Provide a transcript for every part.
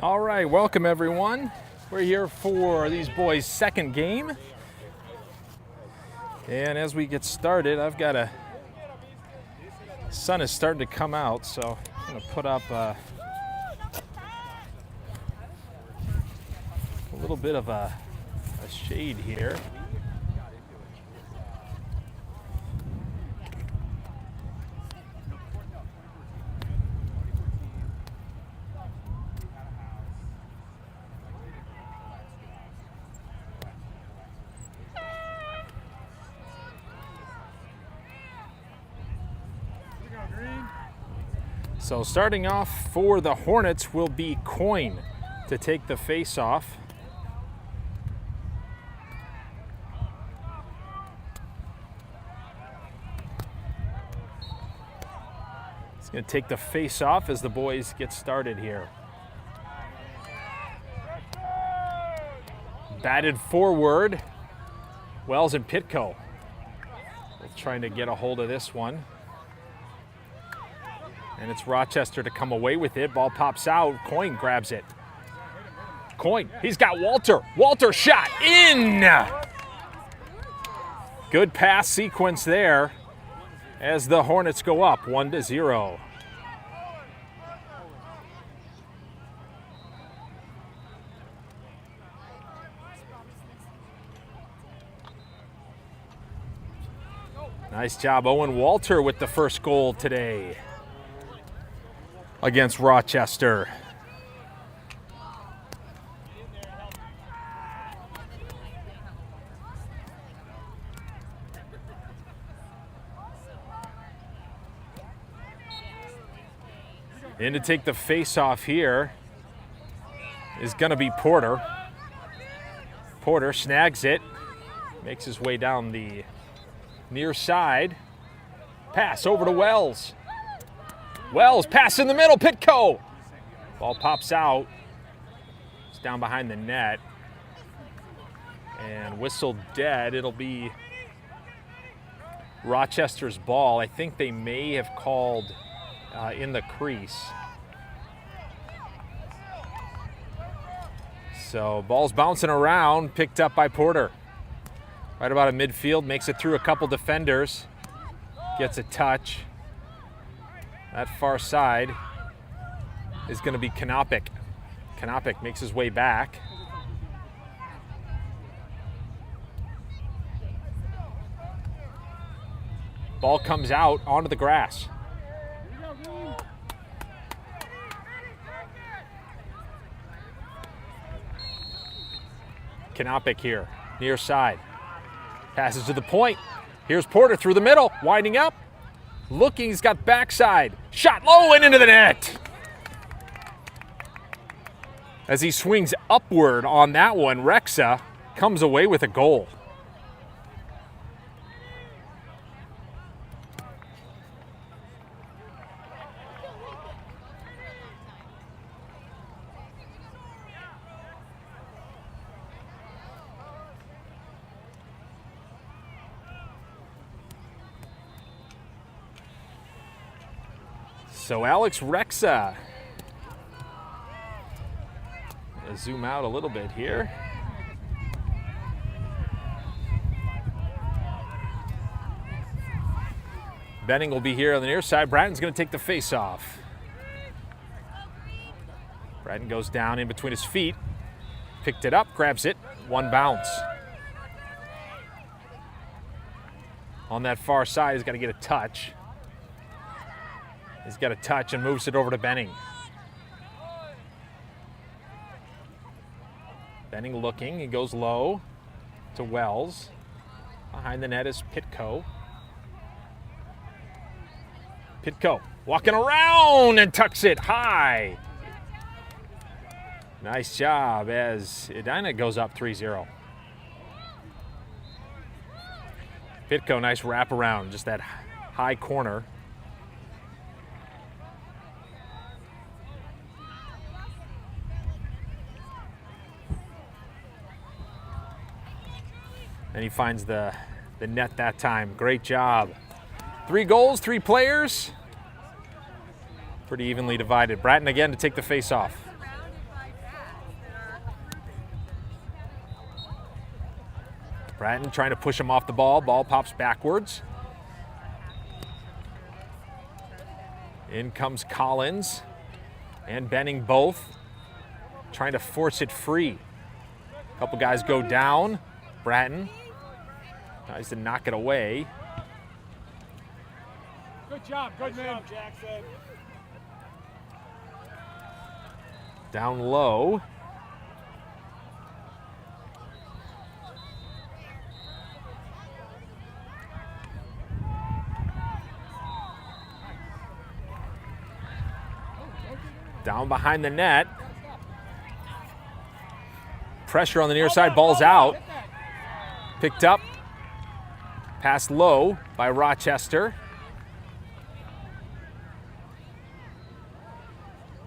All right, welcome everyone. We're here for these boys' second game. And as we get started, sun is starting to come out, so I'm gonna put up a little bit of a shade here. So starting off for the Hornets will be Coin to take the face-off. He's going to take the face-off as the boys get started here. Batted forward, Wells and Pitco. Both trying to get a hold of this one. And it's Rochester to come away with it. Ball pops out. Coin grabs it. Coin. He's got Walter. Walter shot in. Good pass sequence there as the Hornets go up 1-0. Nice job, Owen Walter, with the first goal today against Rochester. In to take the face-off here is going to be Porter. Porter snags it, makes his way down the near side. Pass over to Wells. Wells, pass in the middle, Pitco. Ball pops out. It's down behind the net. And whistled dead. It'll be Rochester's ball. I think they may have called in the crease. So ball's bouncing around, picked up by Porter. Right about a midfield, makes it through a couple defenders. Gets a touch. That far side is going to be Kanopik. Kanopik makes his way back. Ball comes out onto the grass. Kanopik here, near side. Passes to the point. Here's Porter through the middle, winding up. Looking, he's got backside. Shot low and into the net. As he swings upward on that one, Rexa comes away with a goal. So Alex Rexa. Let's zoom out a little bit here. Benning will be here on the near side. Bratton's going to take the face off. Bratton goes down in between his feet. Picked it up, grabs it, one bounce. On that far side, he's got to get a touch. He's got a touch and moves it over to Benning. Benning looking, he goes low to Wells. Behind the net is Pitco. Pitco walking around and tucks it high. Nice job as Edina goes up 3-0. Pitco, nice wraparound, just that high corner. And he finds the net that time. Great job. 3 goals, 3 players. Pretty evenly divided. Bratton again to take the face off. Bratton trying to push him off the ball. Ball pops backwards. In comes Collins and Benning both, trying to force it free. A couple guys go down. Bratton tries to knock it away. Good job, Jackson. Down low. Down behind the net. Pressure on the near side, ball's out. Picked up. Passed low by Rochester.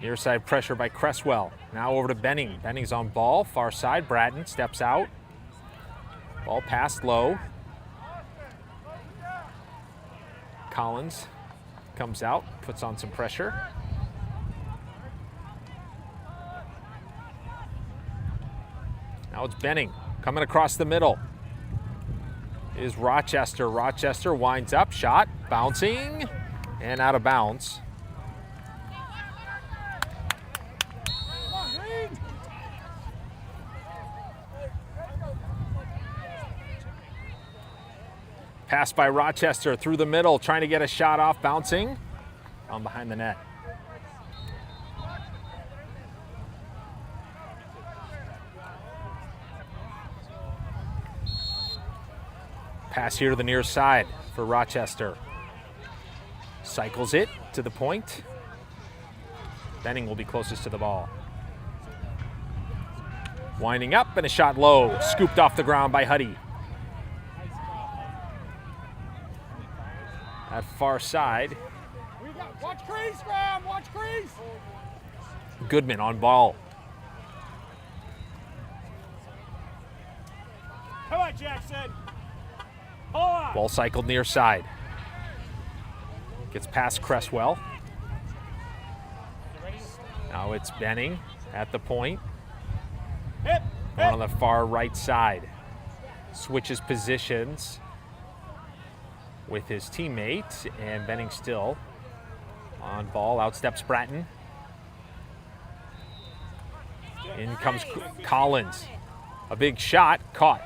Near side pressure by Cresswell. Now over to Benning. Benning's on ball, far side. Bratton steps out. Ball passed low. Collins comes out, puts on some pressure. Now it's Benning coming across the middle. Is Rochester. Rochester winds up, shot, bouncing, and out of bounds. Pass by Rochester through the middle, trying to get a shot off, bouncing on behind the net. Pass here to the near side for Rochester. Cycles it to the point. Benning will be closest to the ball. Winding up and a shot low, scooped off the ground by Huddy. At far side. Watch crease, Graham, watch crease. Goodman on ball. Come on, Jackson. Ball cycled near side. Gets past Cresswell. Now it's Benning at the point. On the far right side. Switches positions with his teammate, and Benning still on ball. Outsteps Bratton. In comes Collins. A big shot, caught.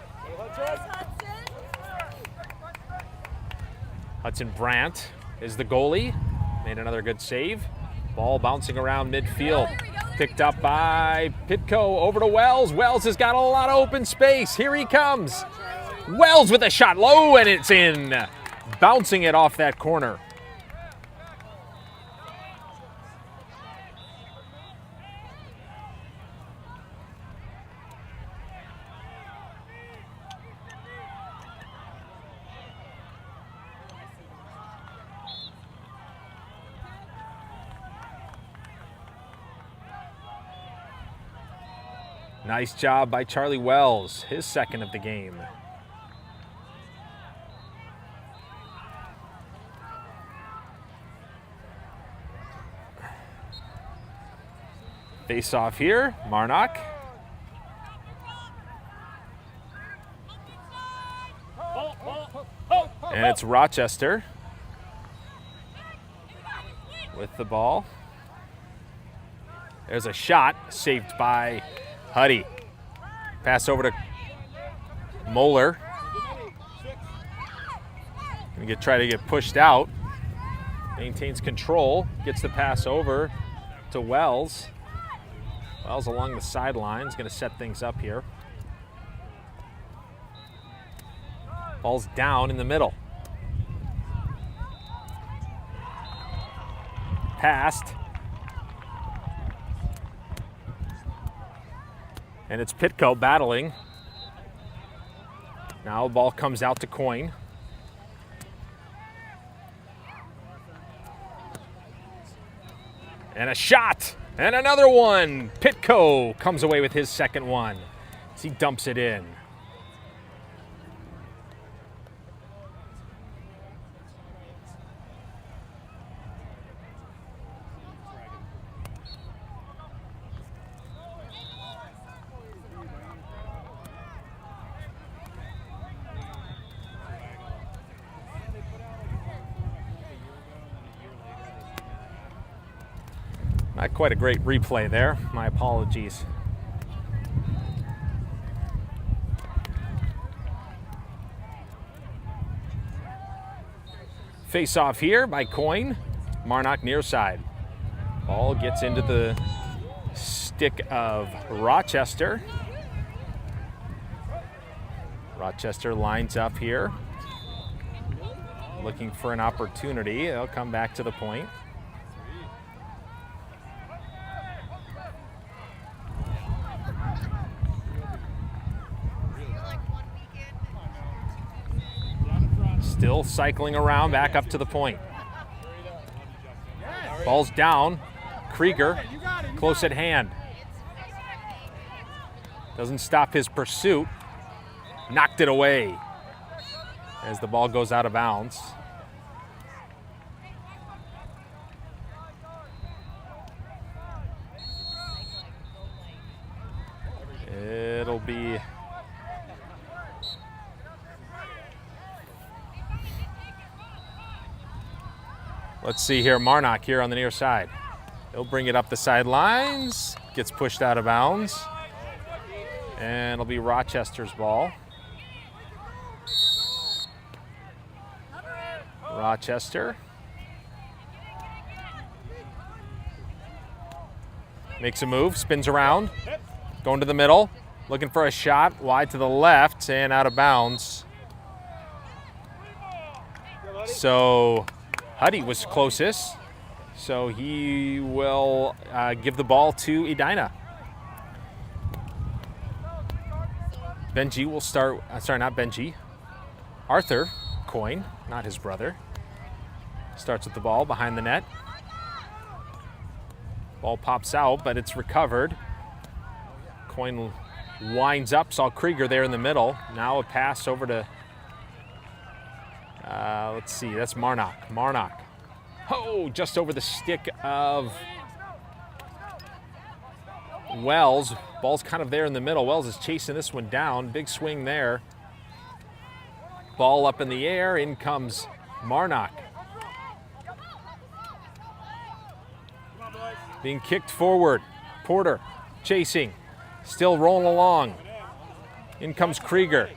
Hudson Brandt is the goalie. Made another good save. Ball bouncing around midfield. Picked up by Pitko over to Wells. Wells has got a lot of open space. Here he comes. Wells with a shot low, and it's in. Bouncing it off that corner. Nice job by Charlie Wells, his second of the game. Face off here, Marnock. And it's Rochester with the ball. There's a shot saved by Huddy. Pass over to Moeller. Gonna try to get pushed out. Maintains control. Gets the pass over to Wells. Wells along the sidelines. Gonna set things up here. Ball's down in the middle. Passed. And it's Pitko battling. Now the ball comes out to Coyne. And a shot, and another one. Pitko comes away with his second one as he dumps it in. Not quite a great replay there. My apologies. Face off here by Coyne. Marnock near side. Ball gets into the stick of Rochester. Rochester lines up here, looking for an opportunity. They'll come back to the point. Still cycling around, back up to the point. Ball's down. Krieger, close at hand. Doesn't stop his pursuit. Knocked it away as the ball goes out of bounds. It'll be let's see here, Marnock here on the near side. He'll bring it up the sidelines, gets pushed out of bounds, and it'll be Rochester's ball. Rochester makes a move, spins around, going to the middle, looking for a shot, wide to the left and out of bounds. So Huddy was closest, so he will give the ball to Edina. Benji will start, sorry, not Benji, Arthur Coyne, not his brother, starts with the ball behind the net. Ball pops out, but it's recovered. Coyne winds up, saw Krieger there in the middle. Now a pass over to, let's see, that's Marnock. Marnock, oh, just over the stick of Wells. Ball's kind of there in the middle. Wells is chasing this one down. Big swing there. Ball up in the air. In comes Marnock. Being kicked forward. Porter chasing. Still rolling along. In comes Krieger.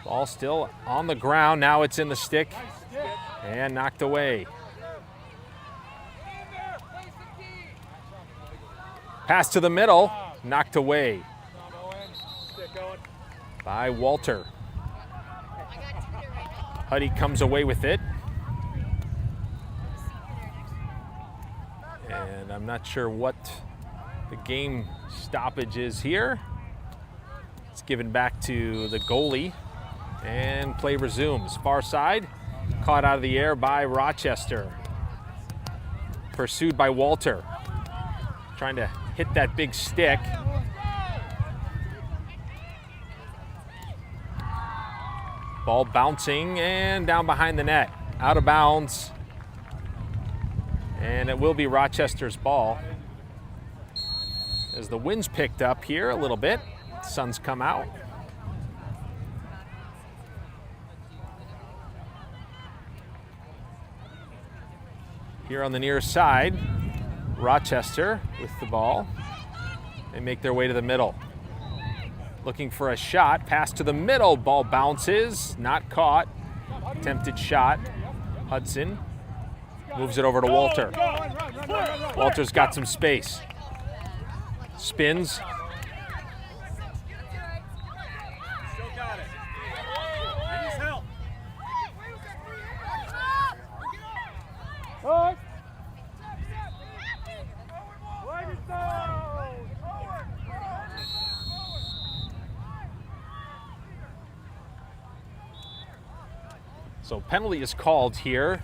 Ball still on the ground. Now it's in the stick and knocked away. Pass to the middle, knocked away by Walter. Huddy comes away with it. And I'm not sure what the game stoppage is here. It's given back to the goalie and play resumes. Far side, caught out of the air by Rochester. Pursued by Walter. Trying to hit that big stick. Ball bouncing and down behind the net. Out of bounds. And it will be Rochester's ball. As the wind's picked up here a little bit, the sun's come out. Here on the near side, Rochester with the ball. They make their way to the middle. Looking for a shot, pass to the middle, ball bounces, not caught. Attempted shot. Hudson moves it over to Walter. Walter's got some space. Spins. So penalty is called here.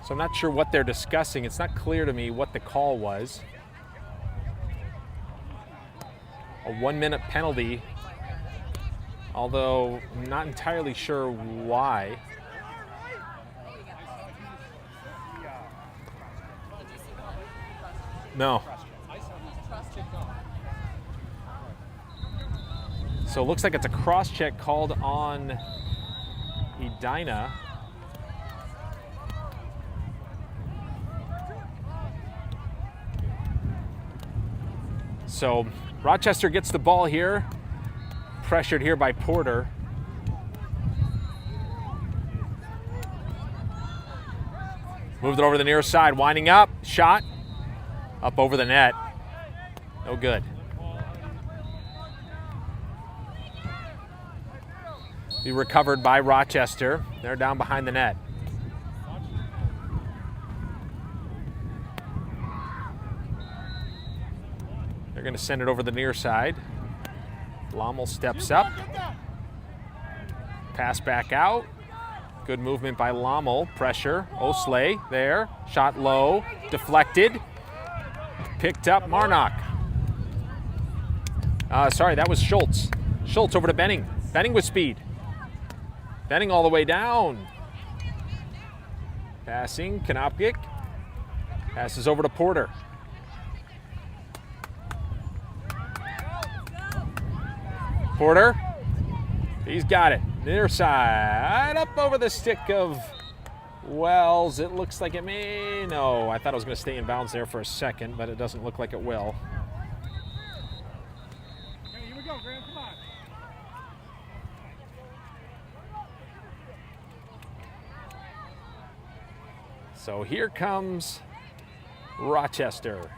So I'm not sure what they're discussing. It's not clear to me what the call was. A 1-minute penalty, although I'm not entirely sure why. No. So it looks like it's a cross check called on Edina. So Rochester gets the ball here, pressured here by Porter. Moved it over the near side, winding up, shot, up over the net. No good. Be recovered by Rochester. They're down behind the net. They're going to send it over the near side. Lommel steps up. Pass back out. Good movement by Lommel. Pressure. Osley there. Shot low. Deflected. Picked up Marnock. Sorry, that was Schultz. Schultz over to Benning. Benning with speed. Benning all the way down. Passing. Konopkic. Passes over to Porter. Porter. He's got it. Near side. Up over the stick of Wells. It looks like it may. No, I thought it was going to stay in bounds there for a second, but it doesn't look like it will. Okay, here we go, Graham. Come on. So here comes Rochester.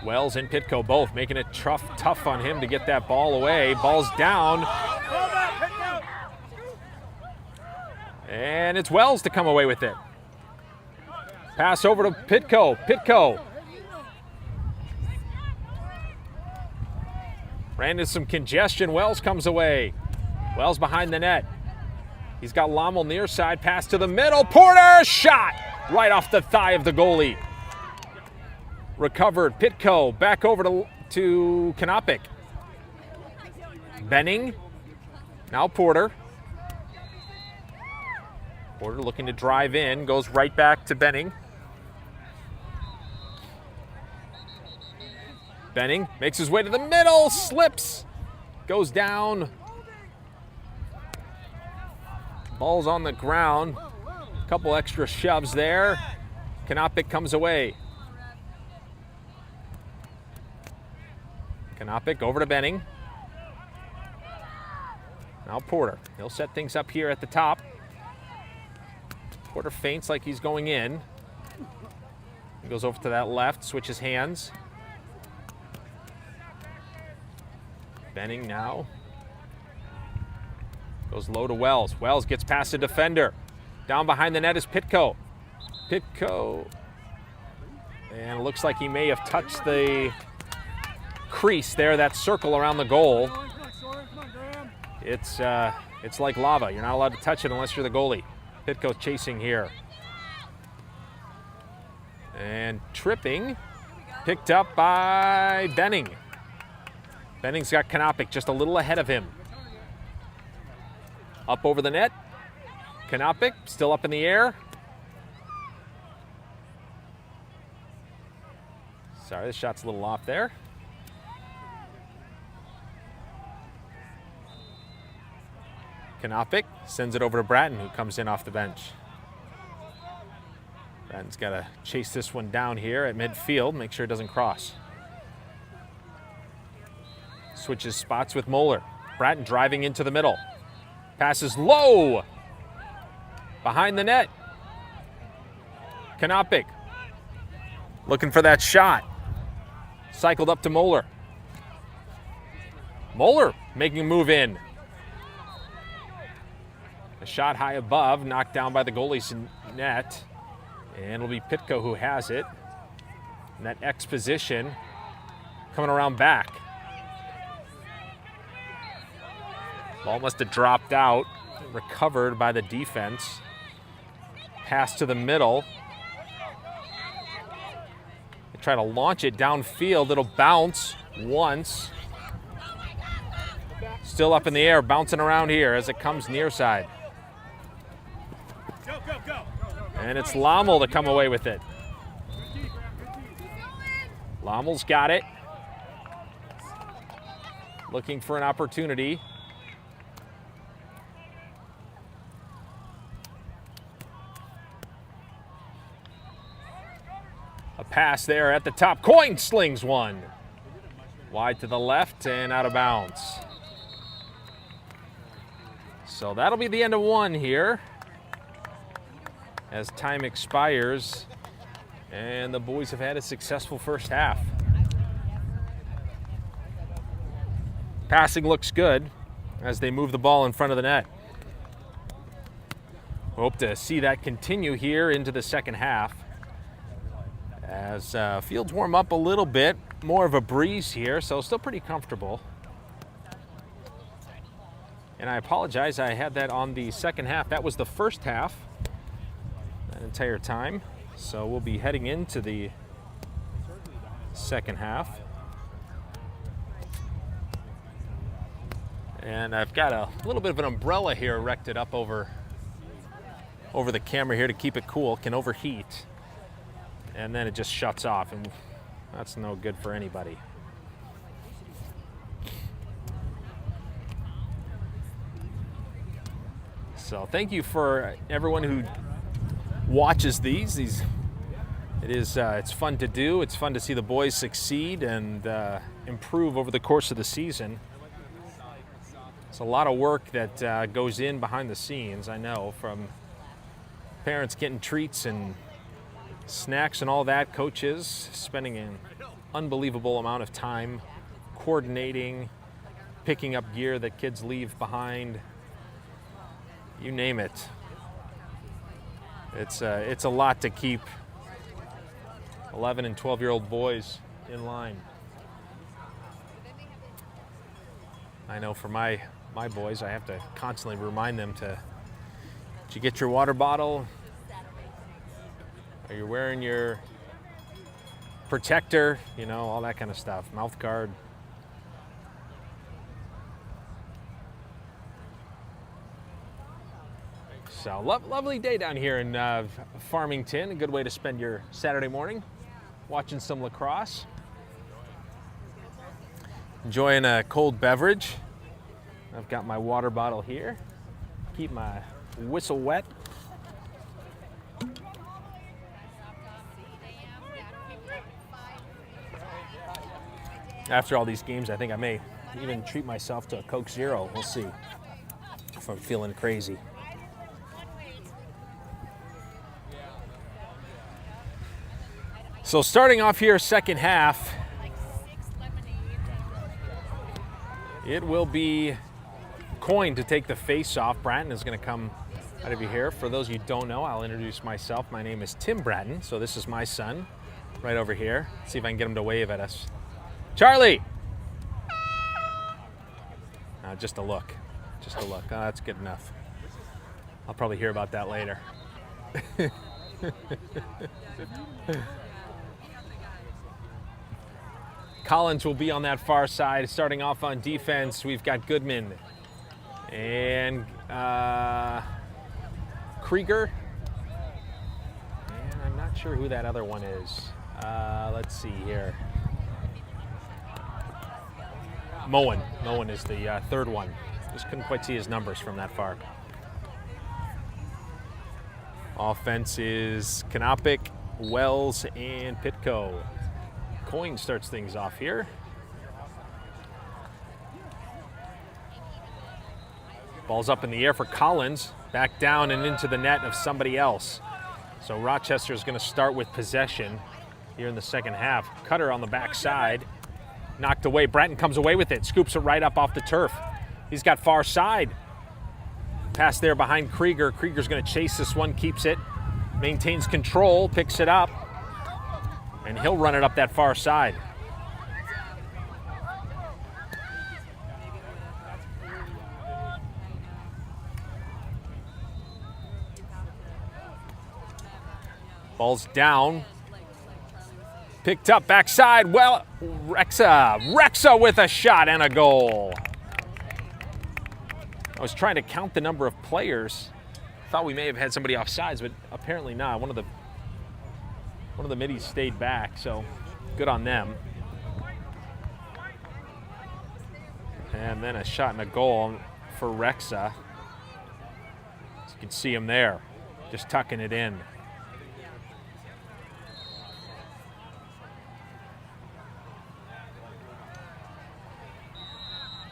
Wells and Pitko both making it tough on him to get that ball away. Ball's down. And it's Wells to come away with it. Pass over to Pitko. Pitko. Ran into some congestion. Wells comes away. Wells behind the net. He's got Lommel near side. Pass to the middle. Porter shot right off the thigh of the goalie. Recovered. Pitko back over to Konopkic. Benning. Now Porter. Porter looking to drive in. Goes right back to Benning. Benning makes his way to the middle. Slips. Goes down. Ball's on the ground. A couple extra shoves there. Konopkic comes away. Konopkic over to Benning. Now Porter. He'll set things up here at the top. Porter feints like he's going in. He goes over to that left, switches hands. Benning now. Goes low to Wells. Wells gets past the defender. Down behind the net is Pitko. Pitko. And it looks like he may have touched the crease there, that circle around the goal. It's like lava. You're not allowed to touch it unless you're the goalie. Pitko chasing here. And tripping. Picked up by Benning. Benning's got Konopkic just a little ahead of him. Up over the net. Konopkic still up in the air. Sorry, the shot's a little off there. Konopkic sends it over to Bratton, who comes in off the bench. Bratton's got to chase this one down here at midfield, make sure it doesn't cross. Switches spots with Moeller. Bratton driving into the middle. Passes low. Behind the net. Konopkic looking for that shot. Cycled up to Moeller. Moeller making a move in. A shot high above, knocked down by the goalie's net. And it'll be Pitko who has it. And that X position coming around back. Ball must have dropped out. Recovered by the defense. Pass to the middle. They try to launch it downfield. It'll bounce once. Still up in the air, bouncing around here as it comes near side. And it's Lommel to come away with it. Lommel's got it. Looking for an opportunity. A pass there at the top. Coyne slings one. Wide to the left and out of bounds. So that'll be the end of one here as time expires and the boys have had a successful first half. Passing looks good as they move the ball in front of the net. Hope to see that continue here into the second half as fields warm up a little bit. More of a breeze here, so still pretty comfortable. And I apologize, I had that on the second half. That was the first half that entire time. So we'll be heading into the second half. And I've got a little bit of an umbrella here erected up over the camera here to keep it cool. It can overheat. And then it just shuts off, and that's no good for anybody. So thank you for everyone who watches these. It's fun to do. It's fun to see the boys succeed and improve over the course of the season. It's a lot of work that goes in behind the scenes, I know, from parents getting treats and snacks and all that, coaches spending an unbelievable amount of time coordinating, picking up gear that kids leave behind, you name it. It's a lot to keep 11 and 12-year-old boys in line. I know for my boys, I have to constantly remind them to, did you get your water bottle? Are you wearing your protector? You know, all that kind of stuff. Mouth guard. So lovely day down here in Farmington. A good way to spend your Saturday morning, watching some lacrosse. Enjoying a cold beverage. I've got my water bottle here. Keep my whistle wet. After all these games, I think I may even treat myself to a Coke Zero. We'll see if I'm feeling crazy. So starting off here, second half, it will be Coyne to take the face off. Bratton is going to come out of here. For those of you who don't know, I'll introduce myself. My name is Tim Bratton, so this is my son right over here. See if I can get him to wave at us. Charlie! Just a look. Just a look. Oh, that's good enough. I'll probably hear about that later. Collins will be on that far side. Starting off on defense, we've got Goodman and Krieger. And I'm not sure who that other one is. Let's see here. Moen. Moen is the third one. Just couldn't quite see his numbers from that far. Offense is Kanopik, Wells, and Pitko. Coyne starts things off here. Ball's up in the air for Collins. Back down and into the net of somebody else. So Rochester is going to start with possession here in the second half. Cutter on the backside. Knocked away. Bratton comes away with it. Scoops it right up off the turf. He's got far side. Pass there behind Krieger. Krieger's going to chase this one. Keeps it. Maintains control. Picks it up. And he'll run it up that far side. Ball's down. Picked up backside. Well, Rexa with a shot and a goal. I was trying to count the number of players thought we may have had somebody offsides, but apparently not. One of the middies stayed back, so good on them. And then a shot and a goal for Rexa. As you can see him there, just tucking it in.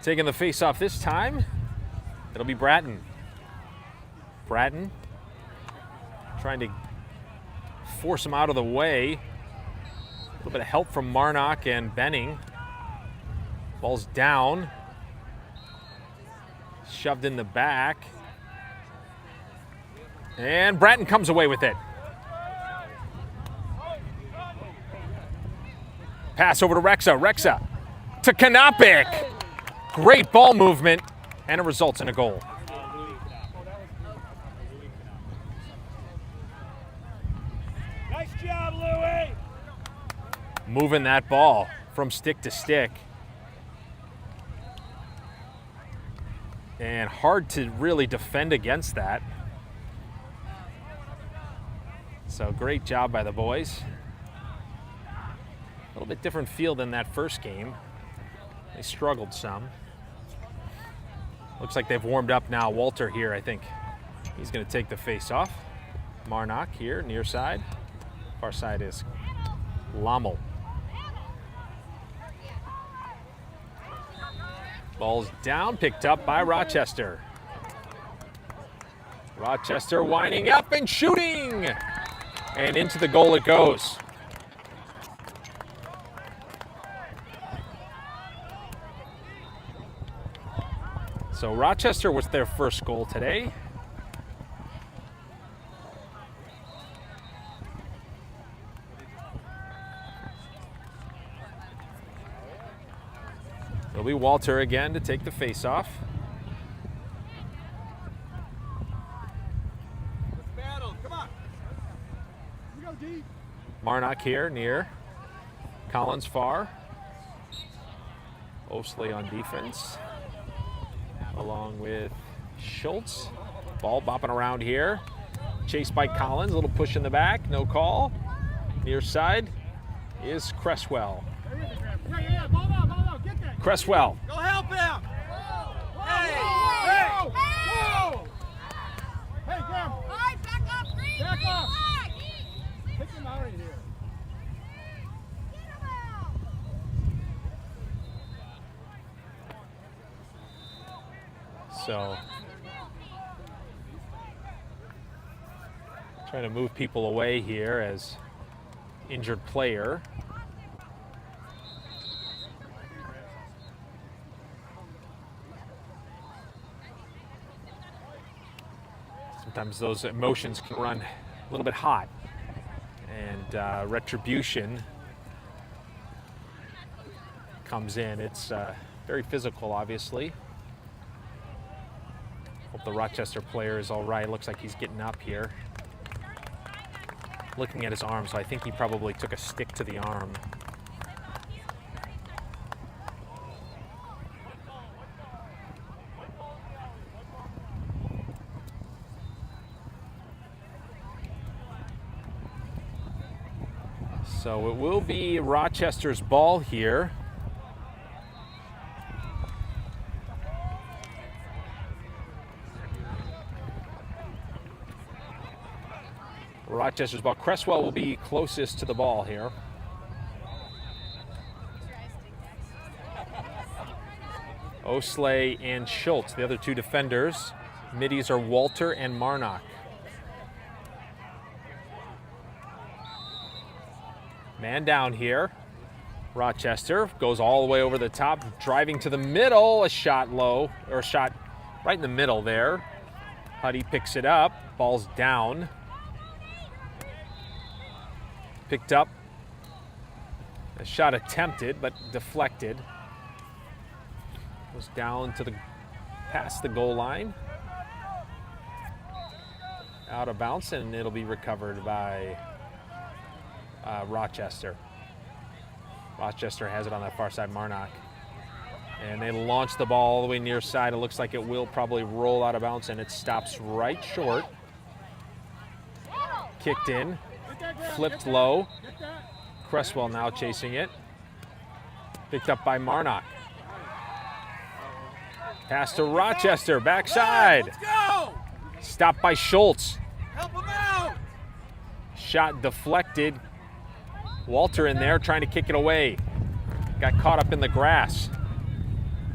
Taking the face-off this time, it'll be Bratton. Bratton trying to force him out of the way. A little bit of help from Marnock and Benning. Ball's down. Shoved in the back. And Bratton comes away with it. Pass over to Rexa. Rexa to Kanapik. Great ball movement, and it results in a goal. Nice job, Louie. Moving that ball from stick to stick. And hard to really defend against that. So great job by the boys. A little bit different feel than that first game. They struggled some. Looks like they've warmed up now. Walter here, I think. He's going to take the face off. Marnock here, near side. Far side is Lommel. Ball's down, picked up by Rochester. Rochester winding up and shooting! And into the goal it goes. So Rochester was their first goal today. It'll be Walter again to take the face-off. Battle, come on. We go deep. Marnock here near. Collins far. Osley on defense. Along with Schultz. Ball bopping around here. Chased by Collins. A little push in the back. No call. Near side is Cresswell. Yeah. Ball down. Get that. Cresswell. Go help him. Hey. Hey, Graham. All right, back up, Green. Back Green, up. flag. Take him out of here. Get him out. So trying to move people away here as injured player. Sometimes those emotions can run a little bit hot, and retribution comes in. It's very physical, obviously. Hope the Rochester player is all right. Looks like he's getting up here. Looking at his arm, so I think he probably took a stick to the arm. So it will be Rochester's ball here. Rochester's ball. Cresswell will be closest to the ball here. Osley and Schultz, the other two defenders. Middies are Walter and Marnock. Man down here. Rochester goes all the way over the top, driving to the middle. A shot low, or a shot right in the middle there. Huddy picks it up. Ball's down. Picked up. A shot attempted, but deflected. Goes down to the past the goal line. Out of bounds, and it'll be recovered by Rochester. Rochester has it on that far side, Marnock. And they launch the ball all the way near side. It looks like it will probably roll out of bounds, and it stops right short kicked in, flipped low. Cresswell now chasing it. Picked up by Marnock. Pass to Rochester, backside. Let's go! Stopped by Schultz. Help him out! Shot deflected. Walter in there trying to kick it away. Got caught up in the grass.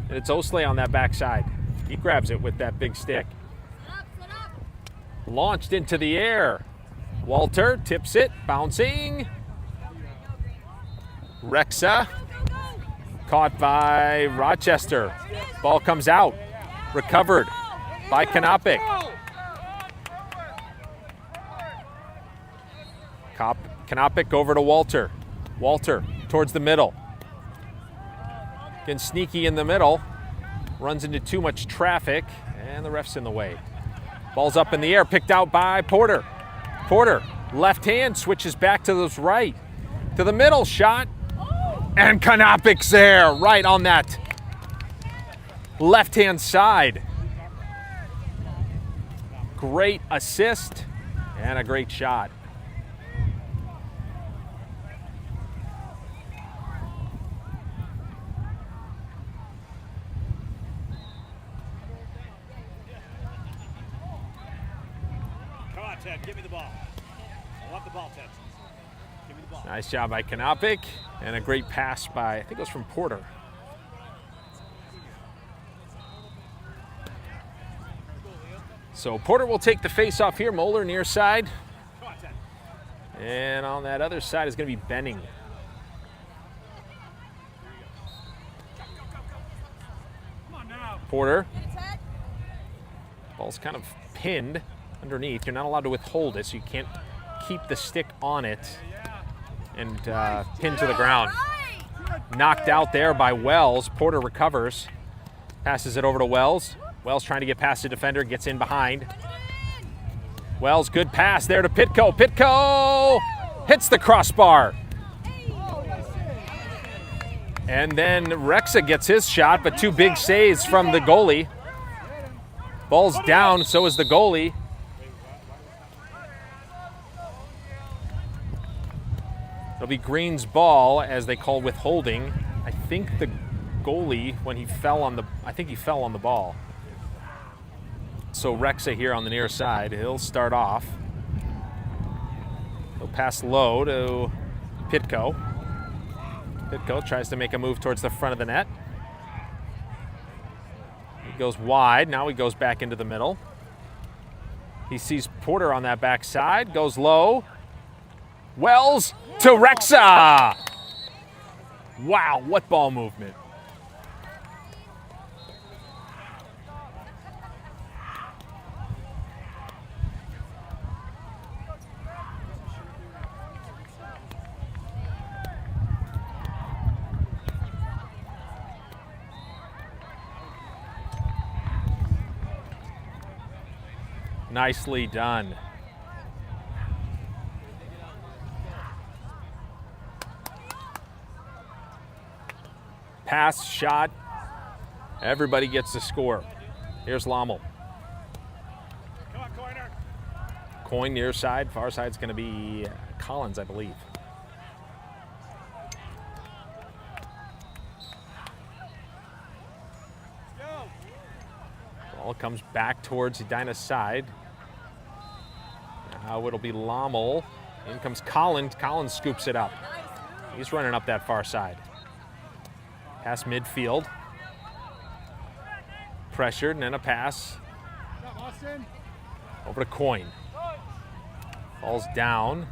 And it's Osley on that backside. He grabs it with that big stick. Launched into the air. Walter tips it, bouncing. Rexa caught by Rochester. Ball comes out. Recovered by Kanopic. Kanopic over to Walter. Walter towards the middle. Getting sneaky in the middle. Runs into too much traffic, and the ref's in the way. Ball's up in the air, picked out by Porter. Porter, left hand, switches back to the right. To the middle, shot. And Kanopic's there, right on that left-hand side. Great assist and a great shot. Come on, Ted, give me the ball. I want the ball, Ted. Give me the ball. Nice job by Kanopic and a great pass by, I think it was from Porter. So Porter will take the face-off here. Moeller near side. Come on, Ted. And on that other side is going to be Benning. Come on now. Porter. Ball's kind of pinned underneath. You're not allowed to withhold it, so you can't keep the stick on it and pinned to the ground. Knocked out there by Wells. Porter recovers. Passes it over to Wells. Wells trying to get past the defender, gets in behind. Wells, good pass there to Pitko. Pitko hits the crossbar. And then Rexa gets his shot, but two big saves from the goalie. Ball's down, so is the goalie. It'll be Green's ball as they call withholding. I think the goalie, when he fell on the, I think he fell on the ball. So Rexa here on the near side, he'll start off. He'll pass low to Pitko. Pitko tries to make a move towards the front of the net. He goes wide, now he goes back into the middle. He sees Porter on that backside, goes low. Wells to Rexa! Wow, what ball movement. Nicely done. Pass, shot. Everybody gets the score. Here's Lommel. Come on, corner. Coin near side. Far side's going to be Collins, I believe. Ball comes back towards Edina's side. Now it'll be Lommel. In comes Collins. Collins scoops it up. He's running up that far side. Pass midfield. Pressured and then a pass. Over to Coin. Ball's down.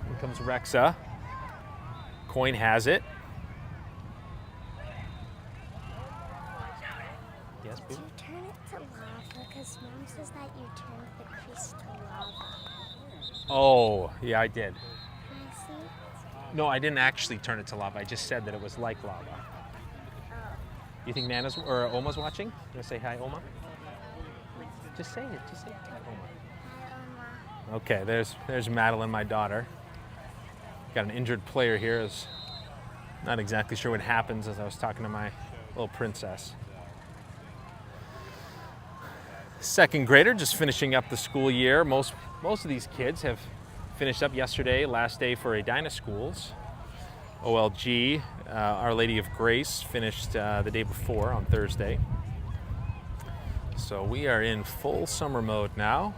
Here comes Rexa. Coin has it. Yes, Do baby? you turn it to lava? Because Mom says that you turned the crease to lava. Oh, yeah, I did. Can I see? No, I didn't actually turn it to lava. I just said that it was like lava. You think Nana's or Oma's watching? You want to say hi, Oma? Just say it. Just say hi, Oma. Hi, Oma. Okay, there's Madeline, my daughter. Got an injured player here. Is not exactly sure what happens as I was talking to my little princess. second grader just finishing up the school year. Most of these kids have finished up yesterday, last day for Edina schools. OLG, Our Lady of Grace, finished the day before on Thursday. So we are in full summer mode now.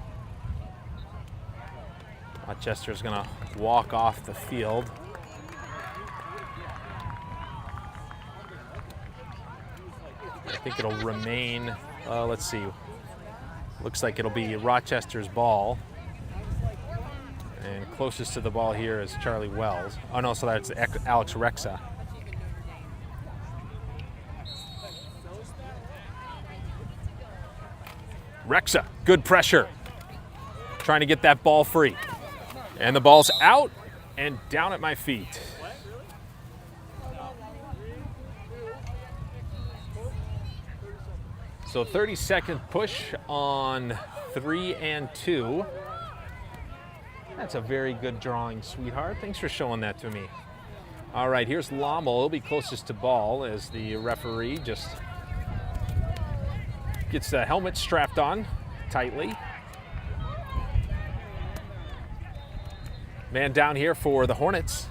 Rochester's gonna walk off the field. I think it'll remain, let's see, looks like it'll be Rochester's ball. And closest to the ball here is Charlie Wells. Oh no, so that's Alex Rexa. Rexa, good pressure. Trying to get that ball free. And the ball's out and down at my feet. So 30-second push on 3 and 2. That's a very good drawing, sweetheart. Thanks for showing that to me. All right, here's Lommel. He'll be closest to ball as the referee just gets the helmet strapped on tightly. Man down here for the Hornets.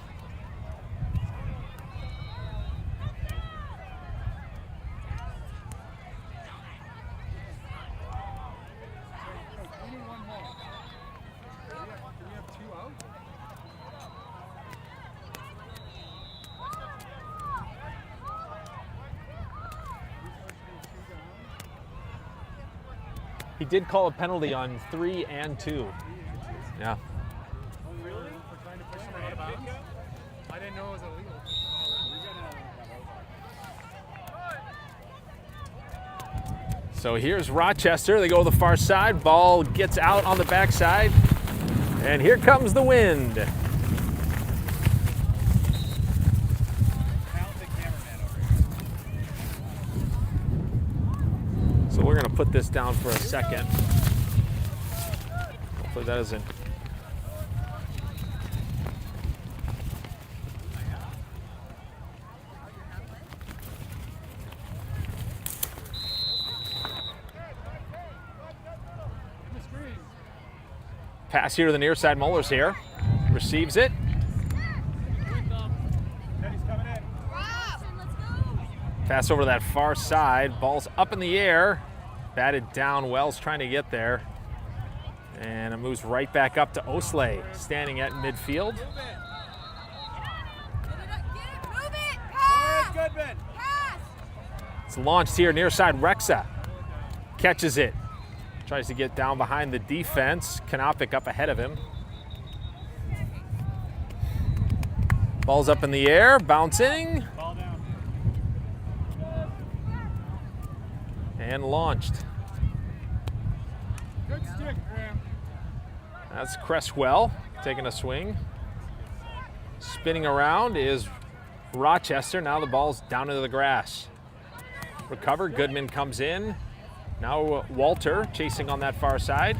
He did call a penalty on 3 and 2. Yeah. Really? For trying to push him out of bounds? I didn't know it was illegal. So here's Rochester. They go to the far side. Ball gets out on the backside. And here comes the wind. So we're going to put this down for a second. Hopefully that isn't. Pass here to the near side. Muller's here. Receives it. Pass over to that far side. Ball's up in the air. Batted down. Wells trying to get there. And it moves right back up to Osley, standing at midfield. It's launched here near side. Rexa catches it. Tries to get down behind the defense. Kanopic up ahead of him. Ball's up in the air, bouncing. Ball down. And launched. Good stick, Graham. That's Cresswell taking a swing. Spinning around is Rochester. Now the ball's down into the grass. Recover. Goodman comes in. Now Walter chasing on that far side.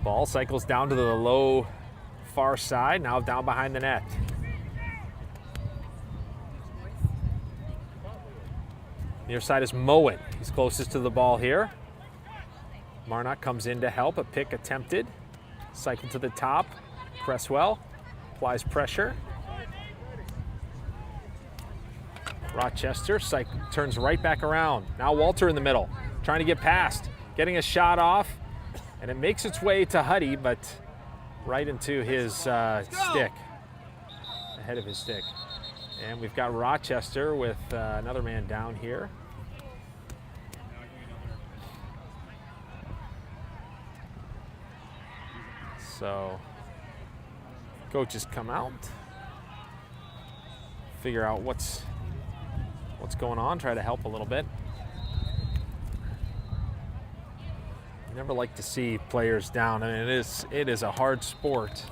Ball cycles down to the low far side, now down behind the net. Near side is Moen. He's closest to the ball here. Marnock comes in to help. A pick attempted. Cycle to the top. Cresswell applies pressure. Rochester turns right back around. Now Walter in the middle, trying to get past, getting a shot off, and it makes its way to Huddy, but right into his stick, ahead of his stick. And we've got Rochester with another man down here. So coaches come out, figure out what's going on, try to help a little bit. You never like to see players down. I mean, it is a hard sport,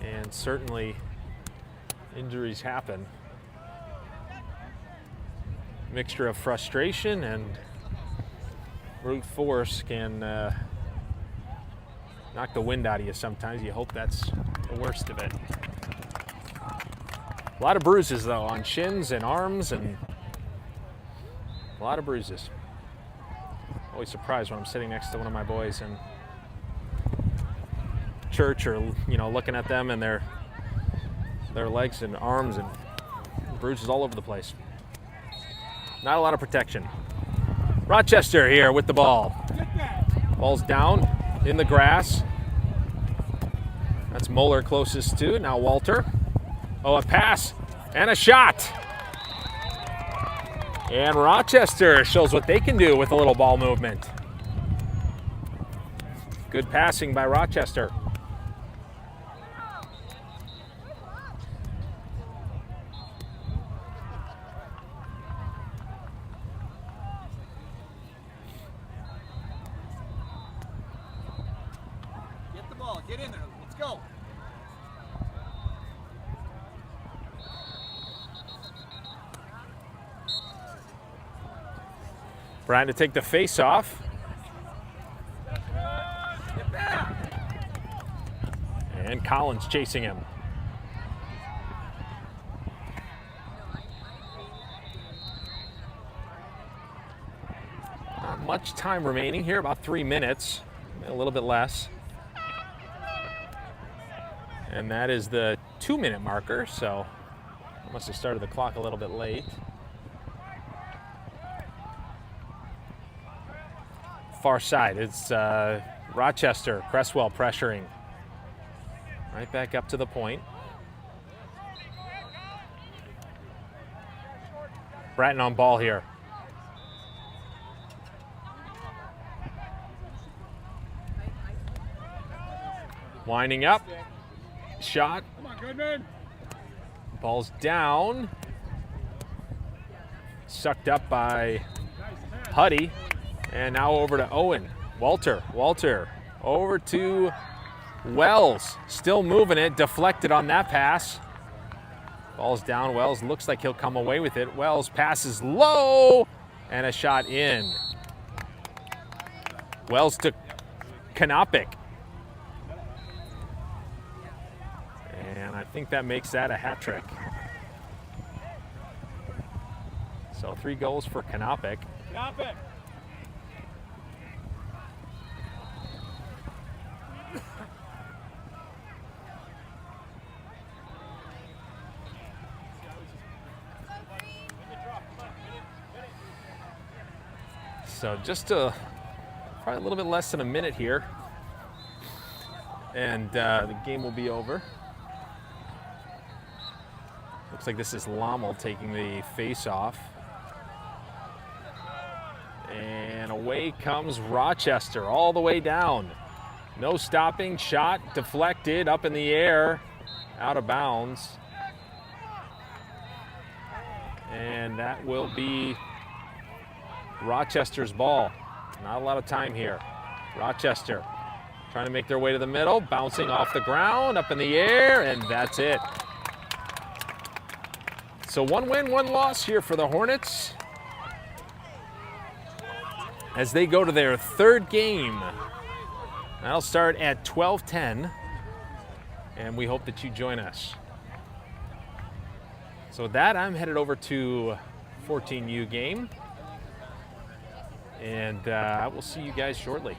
and certainly injuries happen. Mixture of frustration and brute force can knock the wind out of you sometimes. You hope that's the worst of it. A lot of bruises, though, on shins and arms, and a lot of bruises. Always surprised when I'm sitting next to one of my boys in church, or looking at them and their legs and arms and bruises all over the place. Not a lot of protection. Rochester here with the ball. Ball's down in the grass. That's Moeller closest to. Now Walter. Oh, a pass and a shot. And Rochester shows what they can do with a little ball movement. Good passing by Rochester. Get the ball. Get in there. Let's go. Trying to take the face off. And Collins chasing him. Not much time remaining here, about 3 minutes, a little bit less. And that is the 2-minute marker, so I must have started the clock a little bit late. Far side, it's Rochester, Cresswell pressuring. Right back up to the point. Bratton on ball here. Winding up. Shot. Come on, Goodman. Ball's down. Sucked up by Huddy. And now over to Owen. Walter over to Wells. Still moving it. Deflected on that pass. Ball's down. Wells looks like he'll come away with it. Wells passes low. And a shot in. Wells to Kanopik. And I think that makes that a hat trick. So 3 goals for Kanopik. Kanopik. So just probably a little bit less than a minute here, and the game will be over. Looks like this is Lommel taking the face-off. And away comes Rochester, all the way down. No stopping, shot deflected, up in the air, out of bounds. And that will be Rochester's ball. Not a lot of time here. Rochester trying to make their way to the middle, bouncing off the ground, up in the air, and that's it. So 1 win, 1 loss here for the Hornets as they go to their 3rd game. That'll start at 12:10, and we hope that you join us. So with that, I'm headed over to 14U game, and I will see you guys shortly.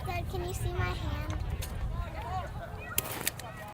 Dad, can you see my hand?